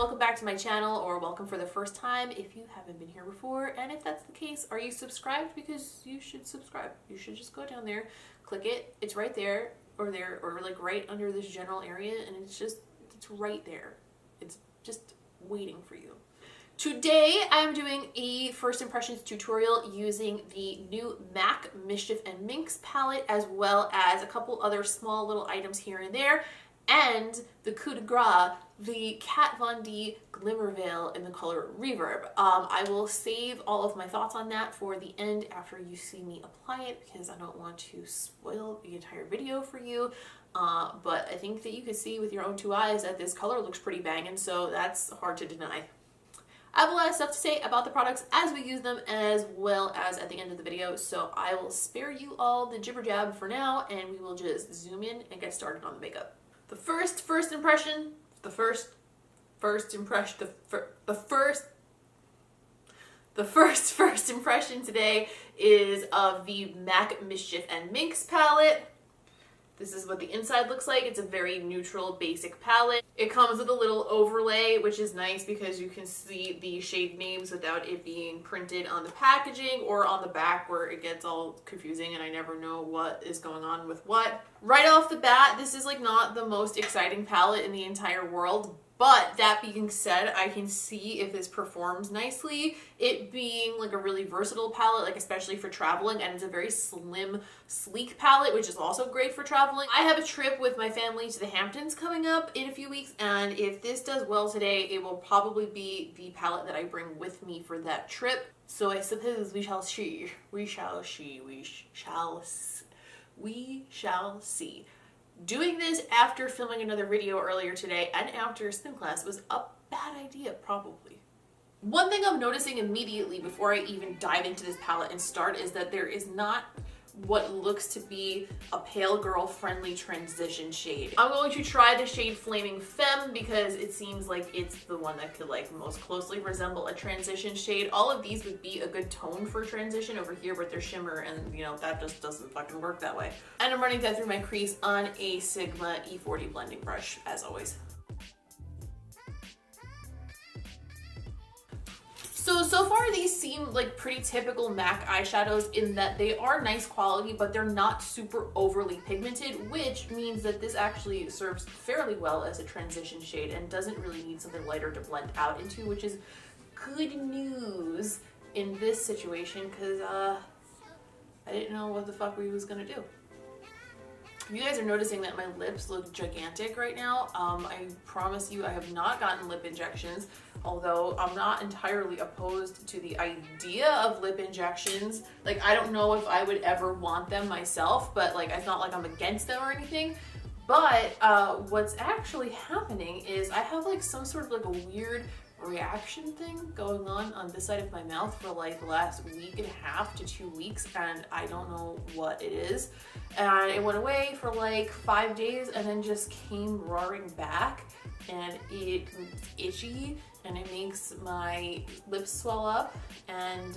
welcome back to my channel, or welcome for the first time if you haven't been here before. And if that's the case, are you subscribed? Because you should subscribe. You should just go down there, click it. It's right there, or like right under this general area, and it's right there. It's just waiting for you. Today I'm doing a first impressions tutorial using the new MAC Mischief and Minx palette, as well as a couple other small little items here and there, and the coup de grace, the Kat Von D Glimmer Veil in the color Reverb. I will save all of my thoughts on that for the end after you see me apply it, because I don't want to spoil the entire video for you. But I think that you can see with your own two eyes that this color looks pretty banging, so that's hard to deny. I have a lot of stuff to say about the products as we use them, as well as at the end of the video, so I will spare you all the jibber jab for now, and we will just zoom in and get started on the makeup. The first impression today is of the MAC Mischief and Minx palette. This is what the inside looks like. It's a very neutral, basic palette. It comes with a little overlay, which is nice because you can see the shade names without it being printed on the packaging or on the back, where it gets all confusing and I never know what is going on with what. Right off the bat, this is like not the most exciting palette in the entire world. But that being said, I can see if this performs nicely, it being like a really versatile palette, like especially for traveling, and it's a very slim, sleek palette, which is also great for traveling. I have a trip with my family to the Hamptons coming up in a few weeks, and if this does well today, it will probably be the palette that I bring with me for that trip. So I suppose we shall see. We shall see. Doing this after filming another video earlier today and after a spin class was a bad idea, probably. One thing I'm noticing immediately before I even dive into this palette and start is that there is not what looks to be a pale girl friendly transition shade. I'm going to try the shade Flaming Femme because it seems like it's the one that could like most closely resemble a transition shade. All of these would be a good tone for transition over here with their shimmer, and you know, that just doesn't fucking work that way. And I'm running that through my crease on a Sigma E40 blending brush, as always. So far these seem like pretty typical MAC eyeshadows in that they are nice quality, but they're not super overly pigmented, which means that this actually serves fairly well as a transition shade and doesn't really need something lighter to blend out into, which is good news in this situation, because I didn't know what the fuck we was gonna do. You guys are noticing that my lips look gigantic right now. I promise you I have not gotten lip injections, although I'm not entirely opposed to the idea of lip injections. Like, I don't know if I would ever want them myself, but like, it's not like I'm against them or anything. But what's actually happening is I have like some sort of like a weird reaction thing going on this side of my mouth for like the last week and a half to 2 weeks, and I don't know what it is. And it went away for like 5 days and then just came roaring back, and it's itchy and it makes my lips swell up, and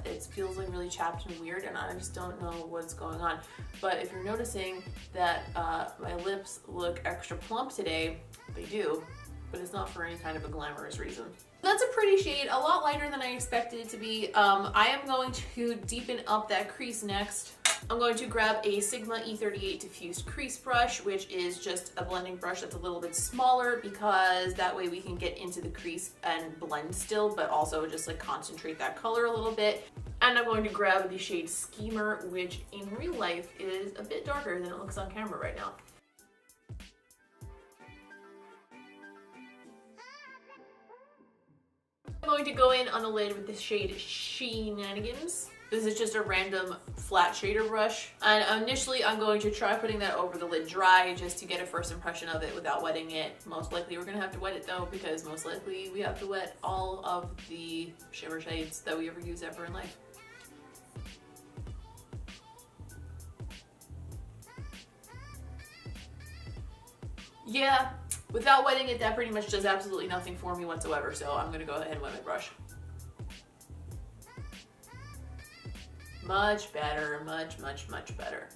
it feels like really chapped and weird, and I just don't know what's going on. But if you're noticing that my lips look extra plump today, they do. But it's not for any kind of a glamorous reason. That's a pretty shade, a lot lighter than I expected it to be. I am going to deepen up that crease next. I'm going to grab a Sigma E38 diffused crease brush, which is just a blending brush that's a little bit smaller, because that way we can get into the crease and blend still, but also just like concentrate that color a little bit. And I'm going to grab the shade Schemer, which in real life is a bit darker than it looks on camera right now. I'm going to go in on the lid with the shade Shenanigans. This is just a random flat shader brush. And initially I'm going to try putting that over the lid dry just to get a first impression of it without wetting it. Most likely we're gonna have to wet it though, because most likely we have to wet all of the shimmer shades that we ever use ever in life. Yeah, without wetting it, that pretty much does absolutely nothing for me whatsoever, so I'm gonna go ahead and wet my brush. Much better, much better.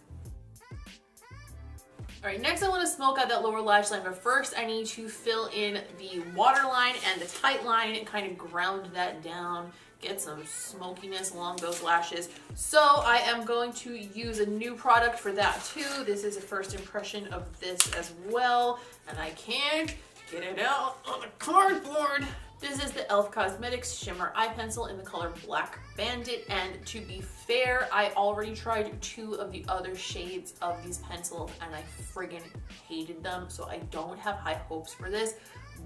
All right, next I want to smoke out that lower lash line, but first I need to fill in the waterline and the tight line and kind of ground that down, get some smokiness along those lashes. So I am going to use a new product for that too. This is a first impression of this as well, and I can't get it out on the cardboard. This is the e.l.f. Cosmetics Shimmer Eye Pencil in the color Black Bandit, and to be fair, I already tried 2 of the other shades of these pencils and I friggin' hated them, so I don't have high hopes for this.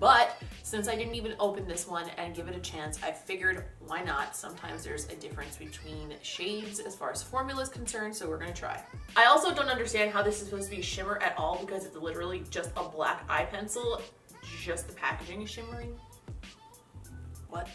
But since I didn't even open this one and give it a chance, I figured why not? Sometimes there's a difference between shades as far as formula is concerned, so we're gonna try. I also don't understand how this is supposed to be shimmer at all because it's literally just a black eye pencil, just the packaging is shimmering. What?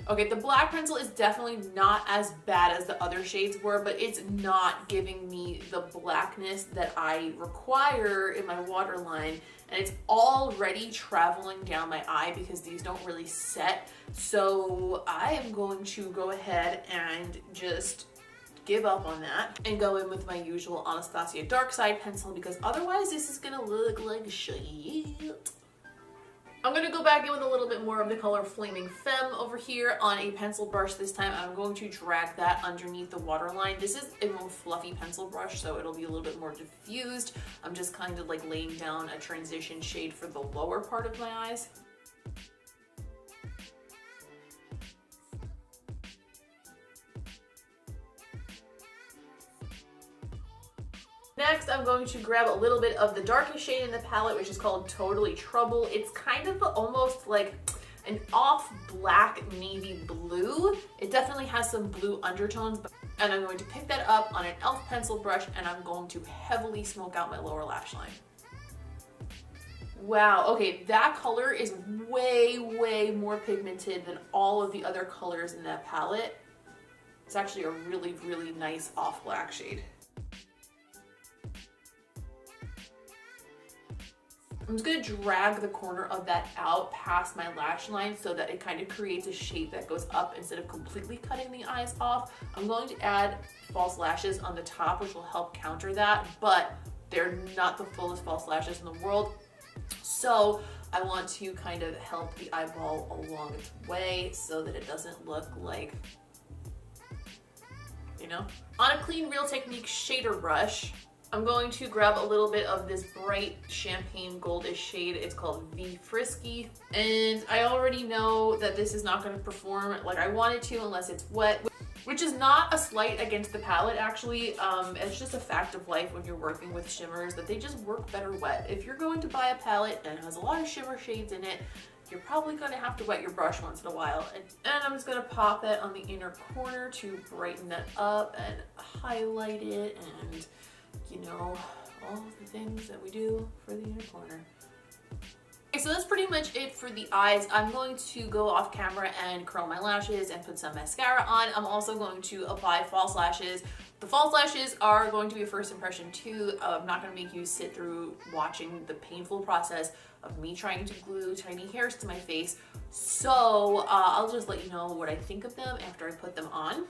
Okay, the black pencil is definitely not as bad as the other shades were, but it's not giving me the blackness that I require in my waterline, and it's already traveling down my eye because these don't really set. So I am going to go ahead and just give up on that and go in with my usual Anastasia Dark Side pencil because otherwise this is gonna look like shit. I'm gonna go back in with a little bit more of the color Flaming Femme over here on a pencil brush this time. I'm going to drag that underneath the waterline. This is a more fluffy pencil brush, so it'll be a little bit more diffused. I'm just kind of like laying down a transition shade for the lower part of my eyes. Next, I'm going to grab a little bit of the darkest shade in the palette, which is called Totally Trouble. It's kind of almost like an off black navy blue. It definitely has some blue undertones, and I'm going to pick that up on an e.l.f. pencil brush, and I'm going to heavily smoke out my lower lash line. Wow, okay, that color is way, way more pigmented than all of the other colors in that palette. It's actually a really, really nice off black shade. I'm just gonna drag the corner of that out past my lash line so that it kind of creates a shape that goes up instead of completely cutting the eyes off. I'm going to add false lashes on the top, which will help counter that, but they're not the fullest false lashes in the world. So I want to kind of help the eyeball along its way so that it doesn't look like, you know? On a clean Real Technique shader brush, I'm going to grab a little bit of this bright champagne goldish shade. It's called V Frisky. And I already know that this is not going to perform like I want it to unless it's wet, which is not a slight against the palette actually. It's just a fact of life when you're working with shimmers that they just work better wet. If you're going to buy a palette and it has a lot of shimmer shades in it, you're probably going to have to wet your brush once in a while. And I'm just going to pop that on the inner corner to brighten that up and highlight it and, you know, all the things that we do for the inner corner. Okay, so that's pretty much it for the eyes. I'm going to go off camera and curl my lashes and put some mascara on. I'm also going to apply false lashes. The false lashes are going to be a first impression too. I'm not going to make you sit through watching the painful process of me trying to glue tiny hairs to my face. So I'll just let you know what I think of them after I put them on.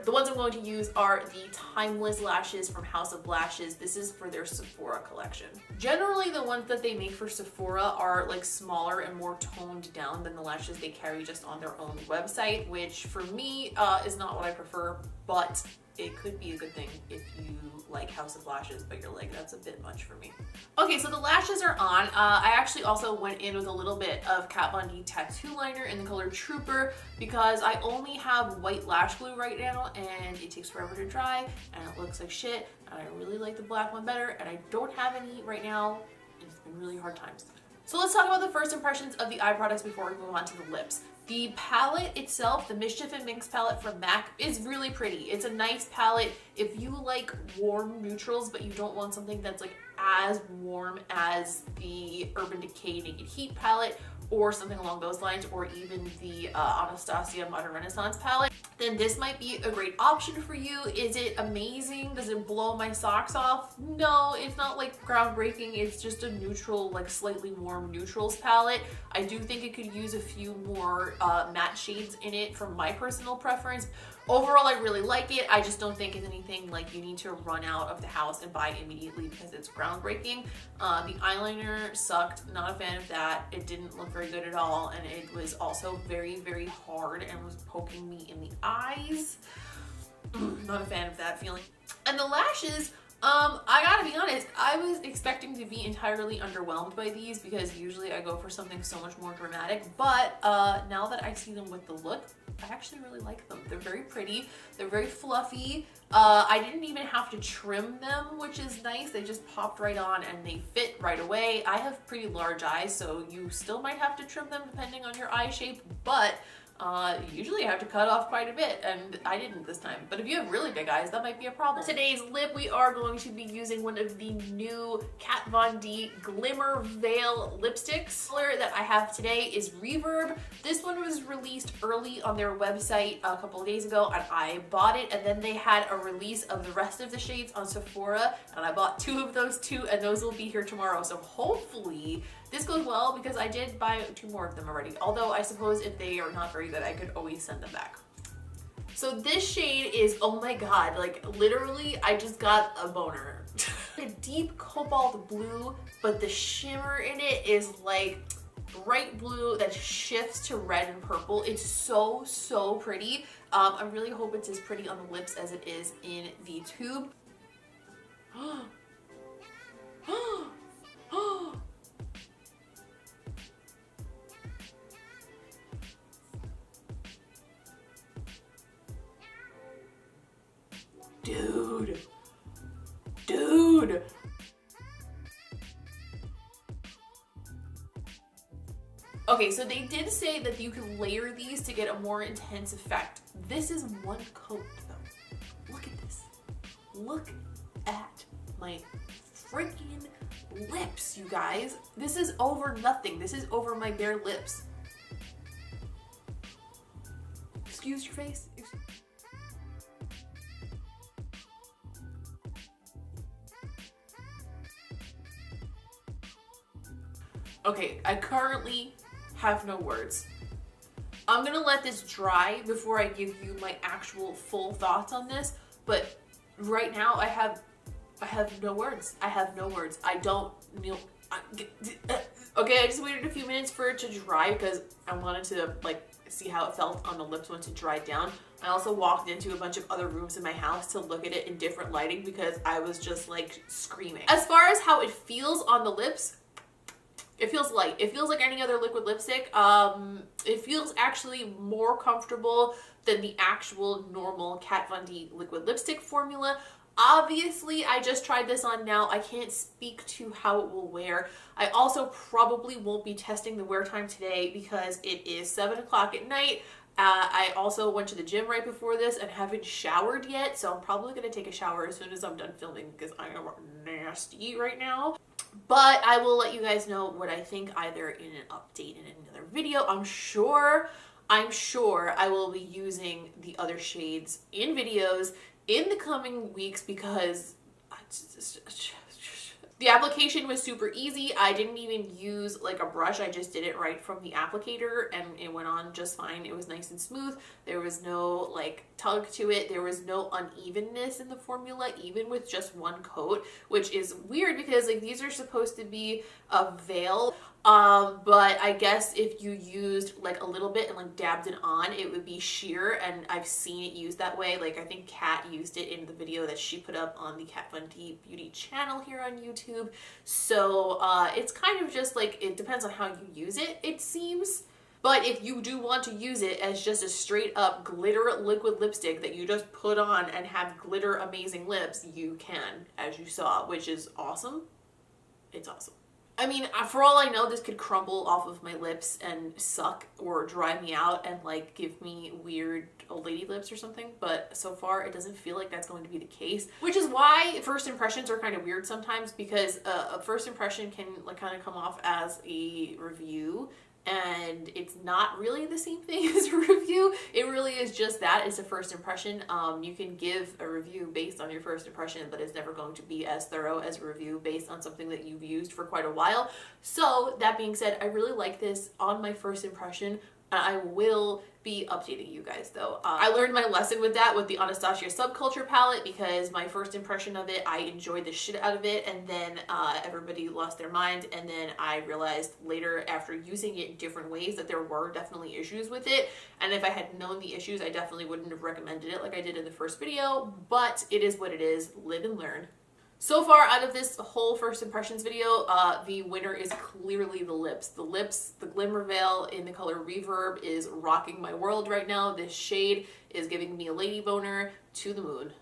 The ones I'm going to use are the Timeless lashes from House of Lashes. This is for their Sephora collection. Generally, the ones that they make for Sephora are like smaller and more toned down than the lashes they carry just on their own website, which for me is not what I prefer, but it could be a good thing if you like House of Lashes, but you're like, that's a bit much for me. Okay, so the lashes are on. I actually also went in with a little bit of Kat Von D tattoo liner in the color Trooper because I only have white lash glue right now and it takes forever to dry and it looks like shit, and I really like the black one better, and I don't have any right now. It's been really hard times. So let's talk about the first impressions of the eye products before we move on to the lips. The palette itself, the Mischief and Minx palette from MAC, is really pretty. It's a nice palette if you like warm neutrals, but you don't want something that's like as warm as the Urban Decay Naked Heat palette or something along those lines, or even the Anastasia Modern Renaissance palette, then this might be a great option for you. Is it amazing? Does it blow my socks off? No, it's not like groundbreaking. It's just a neutral, like slightly warm neutrals palette. I do think it could use a few more matte shades in it from my personal preference. Overall, I really like it. I just don't think it's anything like you need to run out of the house and buy immediately because it's groundbreaking. The eyeliner sucked. Not a fan of that. It didn't look very good at all, and it was also very, very hard and was poking me in the eyes. Not a fan of that feeling. And the lashes, I gotta be honest, I was expecting to be entirely underwhelmed by these because usually I go for something so much more dramatic, but now that I see them with the look, I actually really like them. They're very pretty, they're very fluffy. I didn't even have to trim them, which is nice. They just popped right on and they fit right away. I have pretty large eyes, so you still might have to trim them depending on your eye shape, but usually I have to cut off quite a bit, and I didn't this time. But if you have really big eyes, that might be a problem. For today's lip, we are going to be using one of the new Kat Von D Glimmer Veil lipsticks. The color that I have today is Reverb. This one was released early on their website a couple of days ago, and I bought it, and then they had a release of the rest of the shades on Sephora, and I bought 2 of those too, and those will be here tomorrow. So hopefully this goes well because I did buy 2 more of them already. Although I suppose if they are not very good, I could always send them back. So this shade is, oh my god, like literally I just got a boner. A deep cobalt blue, but the shimmer in it is like bright blue that shifts to red and purple. It's so, so pretty. I really hope it's as pretty on the lips as it is in the tube. Dude. Okay, so they did say that you can layer these to get a more intense effect. This is one coat though. Look at this. Look at my freaking lips, you guys. This is over nothing. This is over my bare lips. Excuse your face. Okay, I currently have no words. I'm gonna let this dry before I give you my actual full thoughts on this, but right now I have no words. I have no words. I don't know. Okay, I just waited a few minutes for it to dry because I wanted to like see how it felt on the lips once it dried down. I also walked into a bunch of other rooms in my house to look at it in different lighting because I was just like screaming. As far as how it feels on the lips, it feels light. It feels like any other liquid lipstick. It feels actually more comfortable than the actual normal Kat Von D liquid lipstick formula. Obviously, I just tried this on now. I can't speak to how it will wear. I also probably won't be testing the wear time today because it is 7 o'clock at night. I also went to the gym right before this and haven't showered yet, so I'm probably going to take a shower as soon as I'm done filming because I am nasty right now. But I will let you guys know what I think either in an update in another video. I'm sure I will be using the other shades in videos in the coming weeks because the application was super easy. I didn't even use like a brush. I just did it right from the applicator and it went on just fine. It was nice and smooth. There was no like tug to it. There was no unevenness in the formula, even with just one coat, which is weird because like these are supposed to be a veil. But I guess if you used like a little bit and like dabbed it on, it would be sheer, and I've seen it used that way. Like I think Kat used it in the video that she put up on the Kat Von D Beauty channel here on YouTube. So it's kind of just like, it depends on how you use it, it seems. But if you do want to use it as just a straight up glitter liquid lipstick that you just put on and have glitter amazing lips, you can, as you saw, which is awesome. It's awesome. I mean, for all I know, this could crumble off of my lips and suck or dry me out and like give me weird old lady lips or something, but so far it doesn't feel like that's going to be the case, which is why first impressions are kind of weird sometimes, because a first impression can like kind of come off as a review, and it's not really the same thing as a review. It really is just that. It's a first impression. You can give a review based on your first impression, but it's never going to be as thorough as a review based on something that you've used for quite a while. So that being said, I really like this on my first impression. I will be updating you guys though. I learned my lesson with that with the Anastasia Subculture palette, because my first impression of it, I enjoyed the shit out of it, and then everybody lost their mind, and then I realized later after using it in different ways that there were definitely issues with it, and if I had known the issues, I definitely wouldn't have recommended it like I did in the first video, but it is what it is. Live and learn. So far out of this whole first impressions video, the winner is clearly the lips. The lips, the Glimmer Veil in the color Reverb is rocking my world right now. This shade is giving me a lady boner to the moon.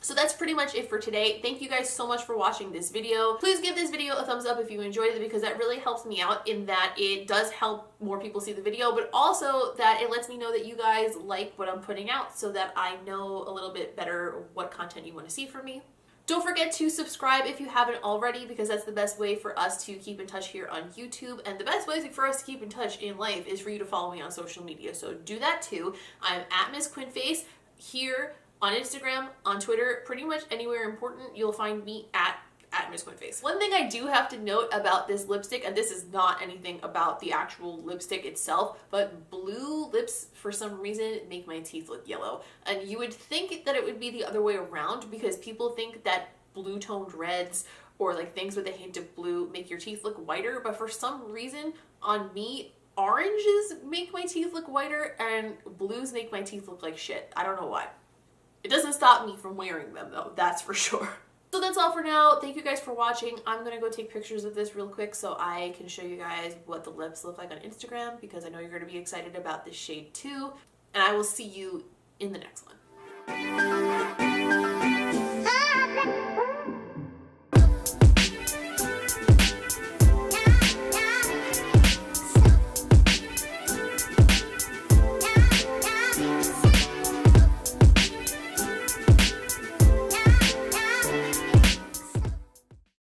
So that's pretty much it for today. Thank you guys so much for watching this video. Please give this video a thumbs up if you enjoyed it, because that really helps me out in that it does help more people see the video, but also that it lets me know that you guys like what I'm putting out, so that I know a little bit better what content you want to see from me. Don't forget to subscribe if you haven't already, because that's the best way for us to keep in touch here on YouTube, and the best way for us to keep in touch in life is for you to follow me on social media, so do that too. I'm at Miss Quinface here on Instagram, on Twitter, pretty much anywhere important you'll find me at Miss Quinface. One thing I do have to note about this lipstick, and this is not anything about the actual lipstick itself, but blue lips for some reason make my teeth look yellow. And you would think that it would be the other way around, because people think that blue toned reds or like things with a hint of blue make your teeth look whiter, but for some reason on me, oranges make my teeth look whiter and blues make my teeth look like shit. I don't know why. It doesn't stop me from wearing them though, that's for sure. So that's all for now. Thank you guys for watching. I'm gonna go take pictures of this real quick so I can show you guys what the lips look like on Instagram, because I know you're gonna be excited about this shade too. And I will see you in the next one.